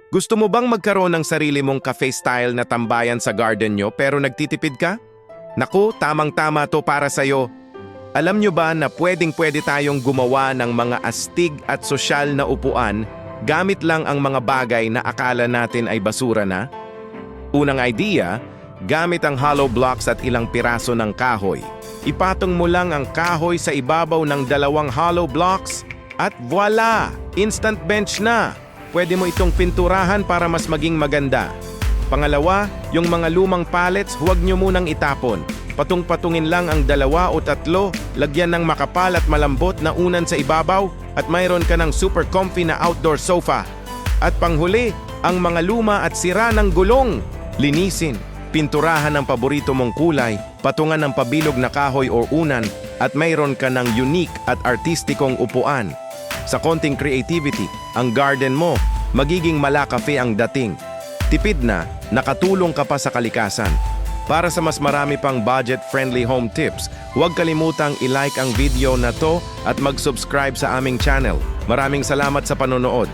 Gusto mo bang magkaroon ng sarili mong cafe-style na tambayan sa garden nyo pero nagtitipid ka? Naku, tamang-tama to para sa'yo. Alam nyo ba na pwedeng-pwede tayong gumawa ng mga astig at sosyal na upuan gamit lang ang mga bagay na akala natin ay basura na? Unang idea, gamit ang hollow blocks at ilang piraso ng kahoy. Ipatong mo lang ang kahoy sa ibabaw ng 2 hollow blocks at voila! Instant bench na! Pwede mo itong pinturahan para mas maging maganda. Pangalawa, yung mga lumang pallets huwag nyo munang itapon. Patung-patungin lang ang 2 o 3, lagyan ng makapal at malambot na unan sa ibabaw at mayroon ka ng super comfy na outdoor sofa. At panghuli, ang mga luma at sira ng gulong. Linisin, pinturahan ng paborito mong kulay, patungan ng pabilog na kahoy o unan at mayroon ka ng unique at artistikong upuan. Sa konting creativity, ang garden mo, magiging malakafe ang dating. Tipid na, nakatulong ka pa sa kalikasan. Para sa mas marami pang budget-friendly home tips, huwag kalimutang i-like ang video na to at mag-subscribe sa aming channel. Maraming salamat sa panonood.